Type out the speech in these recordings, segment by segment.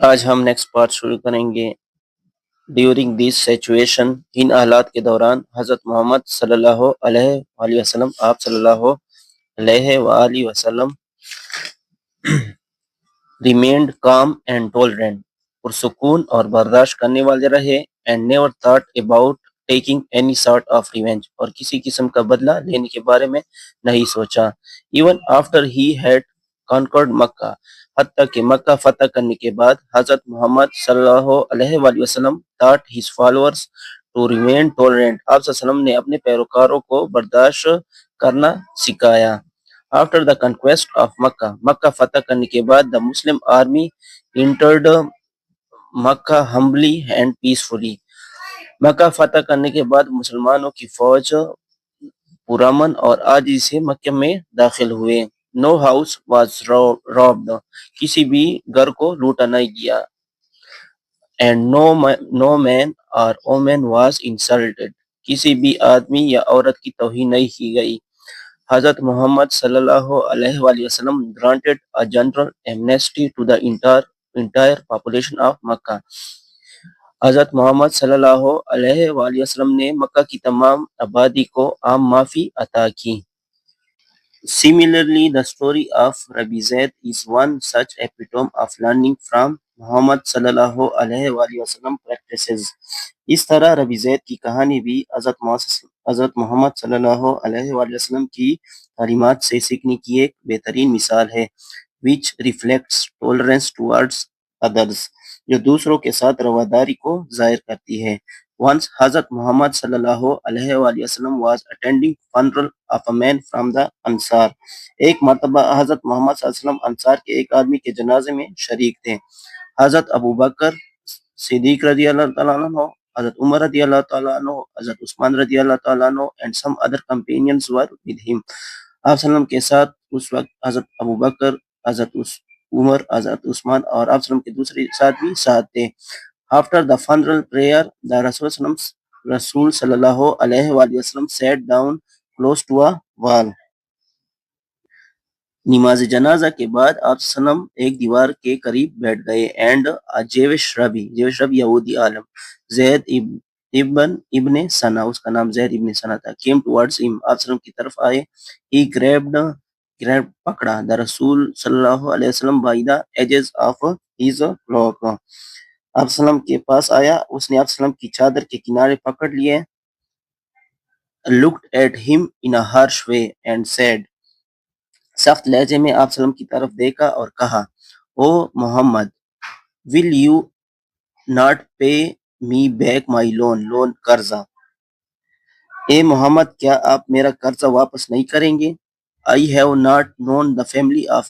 آج ہم next part شروع کریں گے۔ ڈیورنگ دس سچویشن، ان حالات کے دوران حضرت محمد صلی اللہ علیہ وآلہ وسلم آپ صلی اللہ علیہ وآلہ وسلم ریمینڈ کام اینڈ ٹولرنٹ، پرسکون اور برداشت کرنے والے رہے، and never thought about taking any sort of revenge, اور کسی قسم کا بدلہ لینے کے بارے میں نہیں سوچا۔ Even after he had conquered Mecca, حتیٰ کہ مکہ فتح کرنے کے بعد حضرت محمد صلی اللہ علیہ وآلہ وسلم taught his followers to remain tolerant، آپ صلی اللہ علیہ وسلم نے اپنے پیروکاروں کو برداشت کرنا سکھایا۔ After the conquest of Makkah، مکہ فتح کرنے کے بعد the Muslim army entered Mecca humbly and peacefully، مکہ فتح کرنے کے بعد مسلمانوں کی فوج پرامن اور عاجزی سے مکہ میں داخل ہوئے۔ No house was robbed، کسی بھی گھر کو لوٹا نہیں گیا۔ And no man or woman was insulted، کسی بھی آدمی یا عورت کی توہین نہیں کی گئی۔ حضرت محمد صلی اللہ علیہ وآلہ وسلم granted a general amnesty to the entire population of Makkah، حضرت محمد صلی اللہ علیہ وآلہ وسلم نے مکہ کی تمام آبادی کو عام معافی عطا کی۔ Similarly, the story of Rabi Zaid is one such epitome of learning from محمد صلی اللہ علیہ وآلہ وسلم practices، اس طرح ربی زید کی کہانی بھی حضرت محمد صلی اللہ علیہ وآلہ وسلم کی تعلیمات سے سیکھنے کی ایک بہترین مثال ہے۔ which reflects tolerance towards others، جو دوسروں کے ساتھ رواداری کو ظاہر کرتی ہے۔ Once حضرت محمد صلی اللہ علیہ وآلہ وسلم was attending funeral of a man from the Ansar، ایک مرتبہ حضرت محمد صلی اللہ علیہ وسلم انصار کے ایک آدمی کے جنازے میں شریک تھے۔ حضرت ابو بکر صدیق رضی اللہ تعالیٰ عنہ، حضرت عمر رضی اللہ تعالیٰ عنہ، حضرت عثمان رضی اللہ تعالیٰ عنہ and some other companions were with him، آپ صلی اللہ علیہ وسلم کے ساتھ اس وقت حضرت ابو بکر، حضرت عمر، حضرت عثمان اور آپ صلی اللہ علیہ وسلم کے دوسرے ساتھ بھی ساتھ تھے۔ After the funeral prayer، the رسول صلی اللہ علیہ وآلہ وسلم sat down close to a wall، نماز جنازہ کے بعد آپ سلم ایک دیوار کے قریب بیٹھ گئے۔ اینڈ جیوش ربی یہودی عالم، زید ابن سنا، اس کا نام زید ابن سنا تھا، came towards him، آپ سلم کی طرف آئے۔ he grabbed پکڑا the رسول صلی اللہ علیہ وسلم by the edges of his cloak، آپ سلم کے پاس آیا، اس نے آپ سلم کی چادر کے کنارے پکڑ لیے۔ looked at him in a harsh way and said، سخت لہجے میں آپ سلم کی طرف دیکھا اور کہا، او محمد، will you not pay me back my loan، قرضہ، اے محمد کیا آپ میرا قرضہ واپس نہیں کریں گے؟ I have not known the family of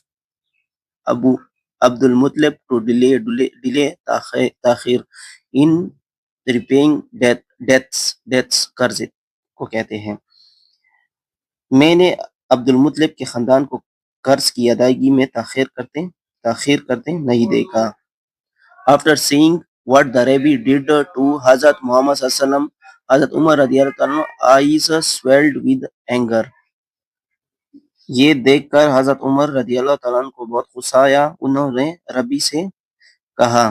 Abu Abdul Muttalib to delay تاخیر in repaying debts، قرض کو کہتے ہیں۔ میں نے عبد المطلب کے خاندان کو قرض کی ادائیگی میں تاخیر کرتے نہیں دیکھا۔ After seeing what the rabbi did to حضرت محمد صلی اللہ علیہ وسلم، حضرت عمر رضی اللہ عنہ eyes swelled with anger، یہ دیکھ کر حضرت عمر رضی اللہ تعالیٰ عنہ کو بہت غصہ آیا۔ انہوں نے ربی سے کہا،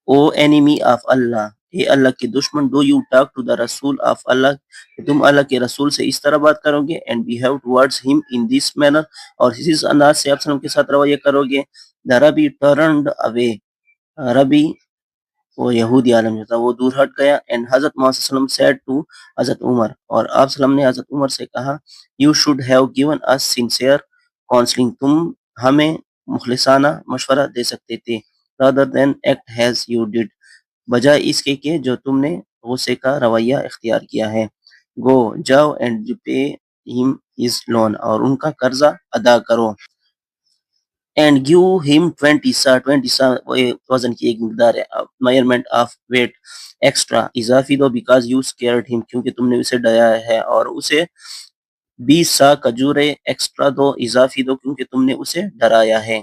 او enemy of اللہ، اے اللہ کے دشمن، do you talk to the رسول of اللہ، کہ تم اللہ کے رسول سے اس طرح بات کرو گے، and behave towards him in this manner، اور اس انداز سے آپ کے ساتھ رویہ کرو گے۔ the rabbi turned away، ربی وہ یہودی عالم جو تھا وہ دور ہٹ گیا۔ and حضرت محمد صلی اللہ علیہ وسلم said to حضرت عمر، اور آپ صلی اللہ علیہ وسلم نے حضرت عمر سے کہا، you should have given us sincere counseling، تم ہمیں مخلصانہ مشورہ دے سکتے تھے، rather than act as you did، بجائے اس کے کہ جو تم نے غصے کا رویہ اختیار کیا ہے۔ go، جاؤ، and repay him his loan، اور ان کا قرضہ ادا کرو۔ and give him 20 سا وزن کی ایک مقدار ہے، measurement of weight، extra اضافی دو، because you scared him، کیونکہ تم نے اسے ڈرایا ہے، اور اسے 20 سا کھجورے ایکسٹرا دو، اضافی دو، کیونکہ تم نے اسے ڈرایا ہے۔